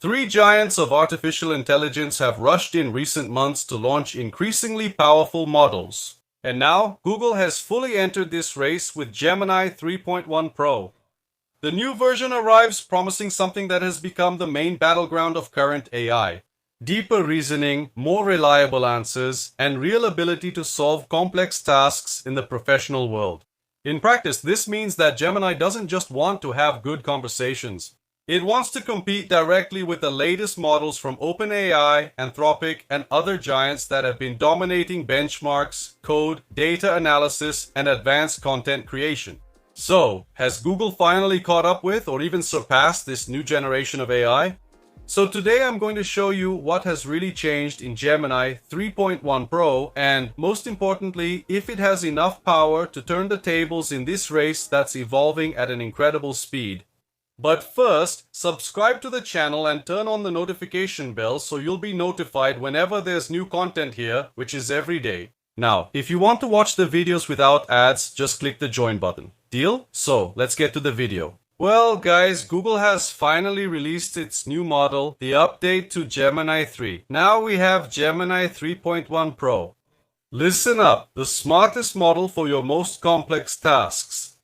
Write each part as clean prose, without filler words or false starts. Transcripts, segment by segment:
Three giants of artificial intelligence have rushed in recent months to launch increasingly powerful models. And now, Google has fully entered this race with Gemini 3.1 Pro. The new version arrives promising something that has become the main battleground of current AI. Deeper reasoning, more reliable answers, and real ability to solve complex tasks in the professional world. In practice, this means that Gemini doesn't just want to have good conversations. It wants to compete directly with the latest models from OpenAI, Anthropic, and other giants that have been dominating benchmarks, code, data analysis, and advanced content creation. So, has Google finally caught up with or even surpassed this new generation of AI? So today I'm going to show you what has really changed in Gemini 3.1 Pro and, most importantly, if it has enough power to turn the tables in this race that's evolving at an incredible speed. But first, subscribe to the channel and turn on the notification bell so you'll be notified whenever there's new content here, which is every day. Now, if you want to watch the videos without ads, just click the join button. Deal? So, let's get to the video. Well, guys, Google has finally released its new model, the update to Gemini 3. Now we have Gemini 3.1 Pro. Listen up, the smartest model for your most complex tasks.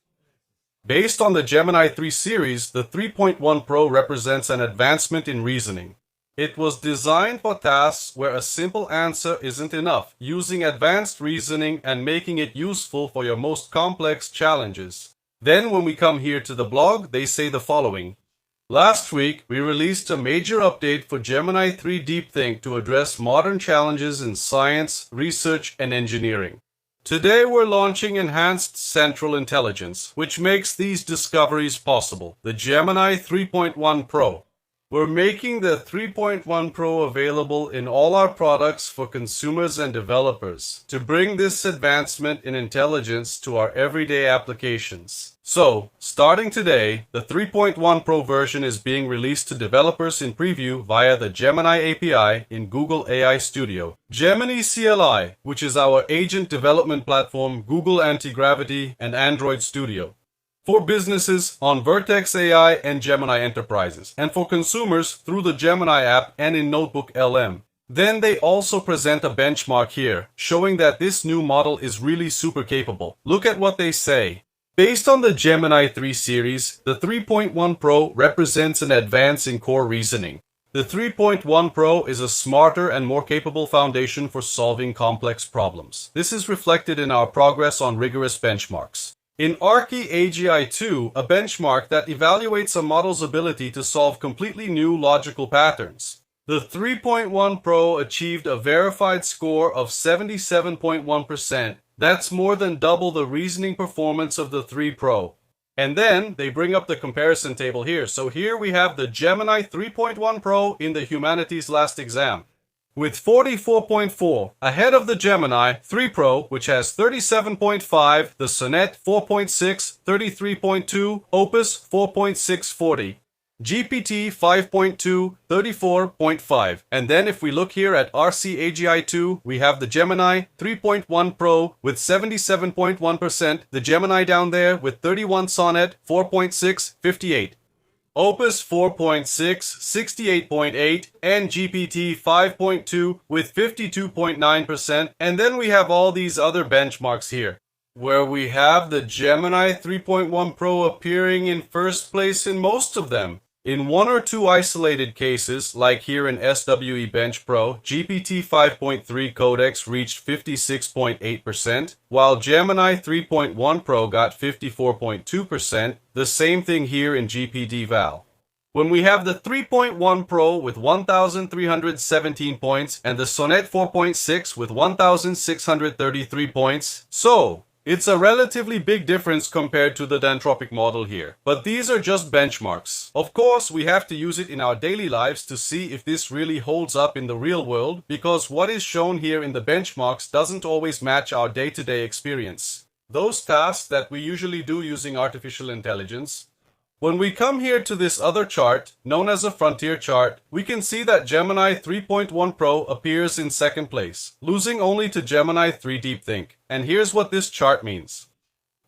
Based on the Gemini 3 series, the 3.1 Pro represents an advancement in reasoning. It was designed for tasks where a simple answer isn't enough, using advanced reasoning and making it useful for your most complex challenges. Then when we come here to the blog, they say the following. Last week, we released a major update for Gemini 3 Deep Think to address modern challenges in science, research, and engineering. Today we're launching Enhanced Central Intelligence, which makes these discoveries possible, the Gemini 3.1 Pro. We're making the 3.1 Pro available in all our products for consumers and developers to bring this advancement in intelligence to our everyday applications. So, starting today, the 3.1 Pro version is being released to developers in preview via the Gemini API in Google AI Studio. Gemini CLI, which is our agent development platform, Google Anti-Gravity, and Android Studio. For businesses on Vertex AI and Gemini Enterprises, and for consumers through the Gemini app and in Notebook LM. Then they also present a benchmark here, showing that this new model is really super capable. Look at what they say. Based on the Gemini 3 series, the 3.1 Pro represents an advance in core reasoning. The 3.1 Pro is a smarter and more capable foundation for solving complex problems. This is reflected in our progress on rigorous benchmarks. In Archi AGI-2, a benchmark that evaluates a model's ability to solve completely new logical patterns, the 3.1 Pro achieved a verified score of 77.1%. That's more than double the reasoning performance of the 3 Pro. And then they bring up the comparison table here. So here we have the Gemini 3.1 Pro in the humanities last exam, with 44.4, ahead of the Gemini 3 Pro, which has 37.5, the Sonnet 4.6, 33.2, Opus 4.640, GPT 5.2, 34.5. And then if we look here at RCAGI2, we have the Gemini 3.1 Pro with 77.1%, the Gemini down there with 31 Sonnet 4.6, 58. Opus 4.6, 68.8, and GPT 5.2 with 52.9%. And then we have all these other benchmarks here, where we have the Gemini 3.1 Pro appearing in first place in most of them. In one or two isolated cases, like here in SWE Bench Pro, GPT 5.3 Codex reached 56.8%, while Gemini 3.1 Pro got 54.2%, the same thing here in GPD Val. When we have the 3.1 Pro with 1,317 points and the Sonnet 4.6 with 1,633 points, so it's a relatively big difference compared to the Anthropic model here. But these are just benchmarks. Of course, we have to use it in our daily lives to see if this really holds up in the real world, because what is shown here in the benchmarks doesn't always match our day-to-day experience. Those tasks that we usually do using artificial intelligence. When we come here to this other chart, known as a frontier chart, we can see that Gemini 3.1 Pro appears in second place, losing only to Gemini 3 Deep Think. And here's what this chart means.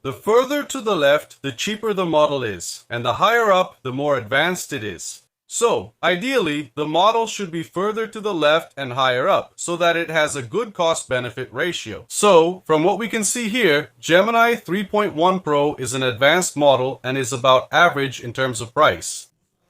The further to the left, the cheaper the model is, and the higher up, the more advanced it is. So, ideally, the model should be further to the left and higher up, so that it has a good cost-benefit ratio. So, from what we can see here, Gemini 3.1 Pro is an advanced model and is about average in terms of price.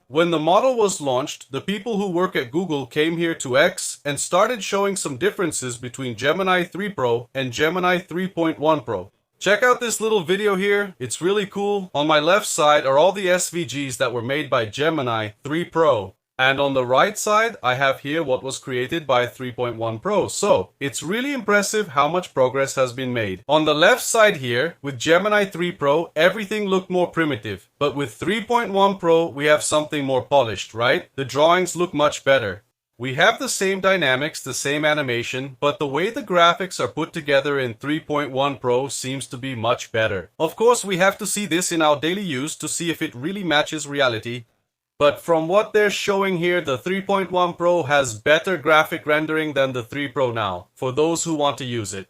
When the model was launched, the people who work at Google came here to X and started showing some differences between Gemini 3 Pro and Gemini 3.1 Pro. Check out this little video here, it's really cool. On my left side are all the SVGs that were made by Gemini 3 Pro. And on the right side, I have here what was created by 3.1 Pro. So, it's really impressive how much progress has been made. On the left side here, with Gemini 3 Pro, everything looked more primitive. But with 3.1 Pro, we have something more polished, right? The drawings look much better. We have the same dynamics, the same animation, but the way the graphics are put together in 3.1 Pro seems to be much better. Of course, we have to see this in our daily use to see if it really matches reality. But from what they're showing here, the 3.1 Pro has better graphic rendering than the 3 Pro now, for those who want to use it.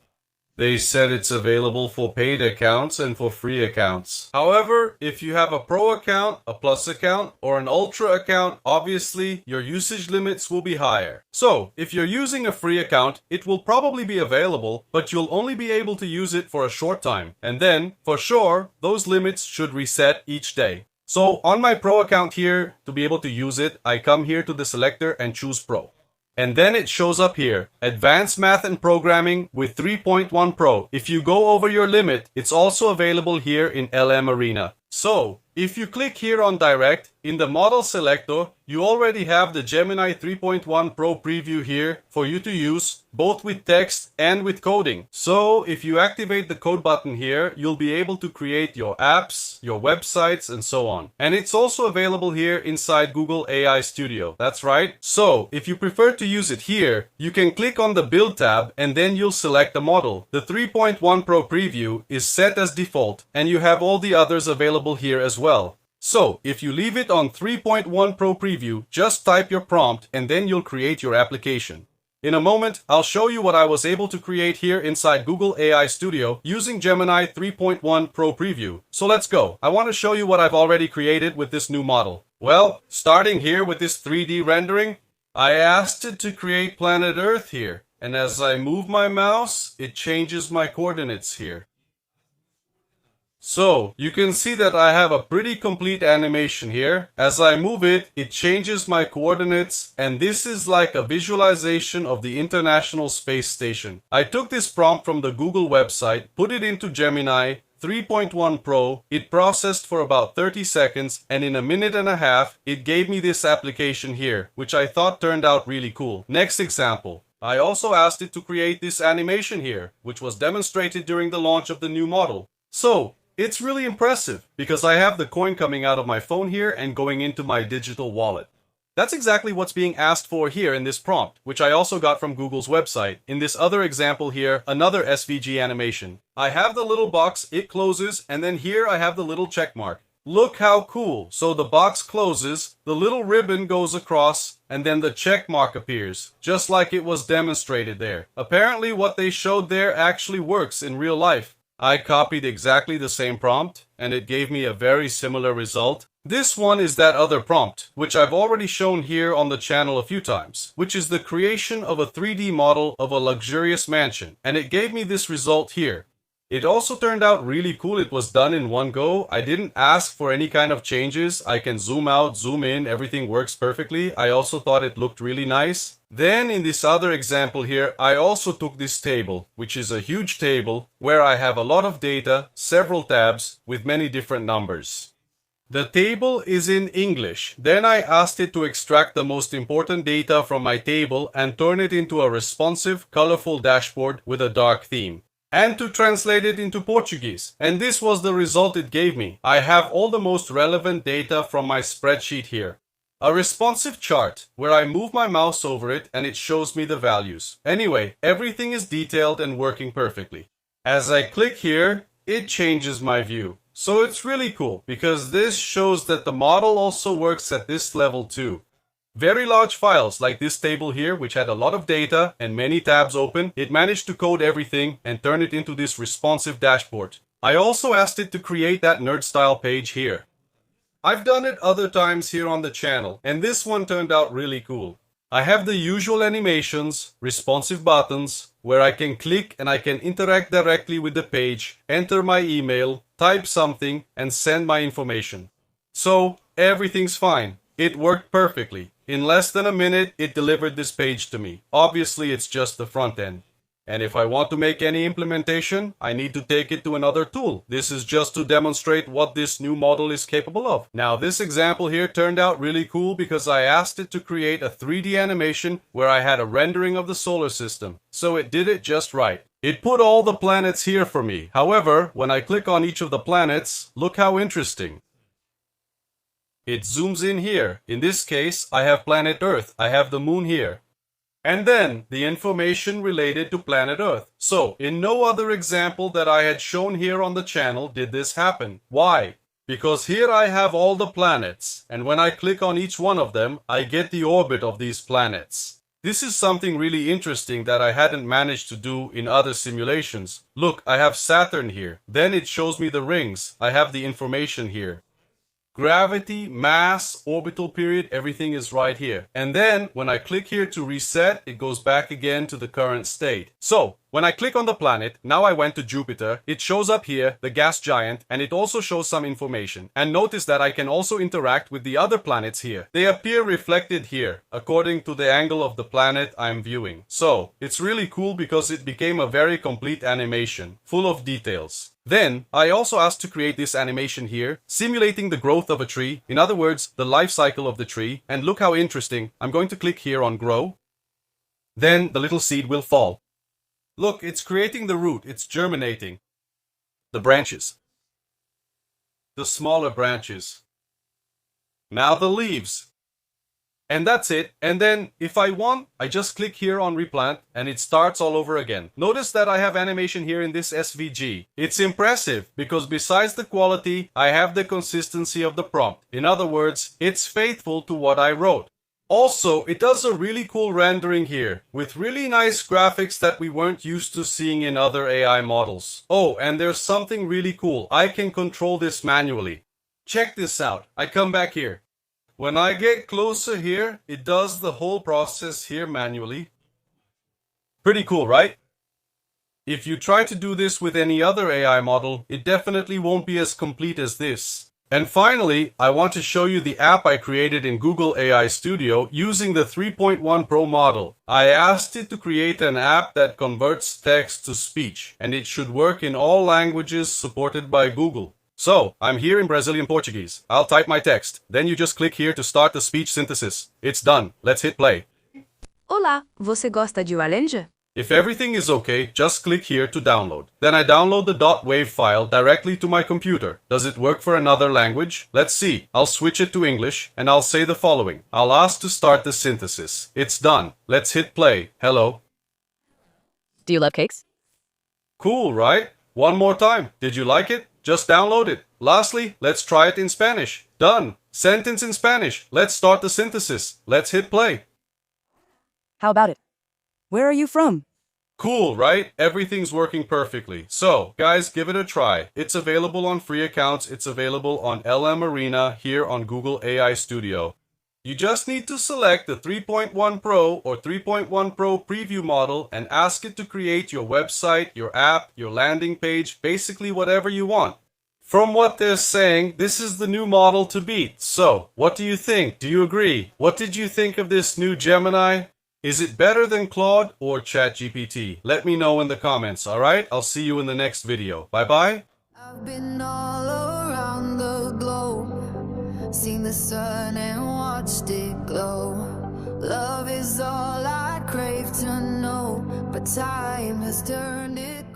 They said it's available for paid accounts and for free accounts. However, if you have a Pro account, a Plus account, or an Ultra account, obviously your usage limits will be higher. So, if you're using a free account, it will probably be available, but you'll only be able to use it for a short time. And then, for sure, those limits should reset each day. So, on my Pro account here, to be able to use it, I come here to the selector and choose Pro. And then it shows up here, Advanced Math and Programming with 3.1 Pro. If you go over your limit, it's also available here in LM Arena. So, if you click here on Direct, in the model selector, you already have the Gemini 3.1 Pro preview here for you to use, both with text and with coding. So, if you activate the code button here, you'll be able to create your apps, your websites, and so on. And it's also available here inside Google AI Studio. That's right. So, if you prefer to use it here, you can click on the Build tab and then you'll select a model. The 3.1 Pro preview is set as default, and you have all the others available here as well. So, if you leave it on 3.1 Pro preview, just type your prompt and then you'll create your application. In a moment, I'll show you what I was able to create here inside Google AI Studio using Gemini 3.1 Pro preview. So let's go. I want to show you what I've already created with this new model. Well, starting here with this 3D rendering, I asked it to create planet Earth here. And as I move my mouse, it changes my coordinates here. So, you can see that I have a pretty complete animation here. As I move it, it changes my coordinates, and this is like a visualization of the International Space Station. I took this prompt from the Google website, put it into Gemini 3.1 Pro, it processed for about 30 seconds, and in a minute and a half, it gave me this application here, which I thought turned out really cool. Next example. I also asked it to create this animation here, which was demonstrated during the launch of the new model. So, it's really impressive because I have the coin coming out of my phone here and going into my digital wallet. That's exactly what's being asked for here in this prompt, which I also got from Google's website. In this other example here, another SVG animation. I have the little box, it closes, and then here I have the little check mark. Look how cool. So the box closes, the little ribbon goes across, and then the check mark appears, just like it was demonstrated there. Apparently what they showed there actually works in real life. I copied exactly the same prompt, and it gave me a very similar result. This one is that other prompt, which I've already shown here on the channel a few times, which is the creation of a 3D model of a luxurious mansion, and it gave me this result here. It also turned out really cool. It was done in one go. I didn't ask for any kind of changes. I can zoom out, zoom in, everything works perfectly. I also thought it looked really nice. Then in this other example here, I also took this table, which is a huge table where I have a lot of data, several tabs with many different numbers. The table is in English. Then I asked it to extract the most important data from my table and turn it into a responsive, colorful dashboard with a dark theme, and to translate it into Portuguese. And this was the result it gave me. I have all the most relevant data from my spreadsheet here. A responsive chart where I move my mouse over it and it shows me the values. Anyway, everything is detailed and working perfectly. As I click here, it changes my view. So it's really cool because this shows that the model also works at this level too. Very large files like this table here, which had a lot of data and many tabs open, it managed to code everything and turn it into this responsive dashboard. I also asked it to create that nerd style page here. I've done it other times here on the channel, and this one turned out really cool. I have the usual animations, responsive buttons, where I can click and I can interact directly with the page, enter my email, type something, and send my information. So, everything's fine. It worked perfectly. In less than a minute, it delivered this page to me. Obviously, it's just the front end. And if I want to make any implementation, I need to take it to another tool. This is just to demonstrate what this new model is capable of. Now, this example here turned out really cool because I asked it to create a 3D animation where I had a rendering of the solar system. So it did it just right. It put all the planets here for me. However, when I click on each of the planets, look how interesting. It zooms in here. In this case, I have planet Earth. I have the moon here. And then the information related to planet Earth. So, in no other example that I had shown here on the channel did this happen. Why? Because here I have all the planets, and when I click on each one of them, I get the orbit of these planets. This is something really interesting that I hadn't managed to do in other simulations. Look, I have Saturn here. Then it shows me the rings. I have the information here. Gravity, mass, orbital period, everything is right here. And then when I click here to reset, it goes back again to the current state. So when I click on the planet, now I went to Jupiter, it shows up here, the gas giant, and it also shows some information. And notice that I can also interact with the other planets here. They appear reflected here, according to the angle of the planet I'm viewing. So it's really cool because it became a very complete animation, full of details. Then, I also asked to create this animation here, simulating the growth of a tree, in other words, the life cycle of the tree, and look how interesting. I'm going to click here on grow. Then the little seed will fall. Look, it's creating the root, it's germinating. The branches. The smaller branches. Now the leaves. And that's it. And then if I want, I just click here on replant and it starts all over again. Notice that I have animation here in this SVG. It's impressive because besides the quality, I have the consistency of the prompt. In other words, it's faithful to what I wrote. Also, it does a really cool rendering here with really nice graphics that we weren't used to seeing in other AI models. Oh, and there's something really cool. I can control this manually. Check this out. I come back here. When I get closer here, it does the whole process here manually. Pretty cool, right? If you try to do this with any other AI model, it definitely won't be as complete as this. And finally, I want to show you the app I created in Google AI Studio using the 3.1 Pro model. I asked it to create an app that converts text to speech, and it should work in all languages supported by Google. So, I'm here in Brazilian Portuguese. I'll type my text. Then you just click here to start the speech synthesis. It's done. Let's hit play. Olá, você gosta de laranja? If everything is okay, just click here to download. Then I download the .wav file directly to my computer. Does it work for another language? Let's see. I'll switch it to English and I'll say the following. I'll ask to start the synthesis. It's done. Let's hit play. Hello. Do you love cakes? Cool, right? One more time. Did you like it? Just download it. Lastly, let's try it in Spanish. Done. Sentence in Spanish. Let's start the synthesis. Let's hit play. How about it? Where are you from? Cool, right? Everything's working perfectly. So, guys, give it a try. It's available on free accounts. It's available on LM Arena here on Google AI Studio. You just need to select the 3.1 Pro or 3.1 Pro preview model and ask it to create your website, your app, your landing page, basically whatever you want. From what they're saying, this is the new model to beat. So, what do you think? Do you agree? What did you think of this new Gemini? Is it better than Claude or ChatGPT? Let me know in the comments, alright? I'll see you in the next video. Bye-bye. I've been all around the globe, seen the sun and watched it glow. Love is all I crave to know, but time has turned it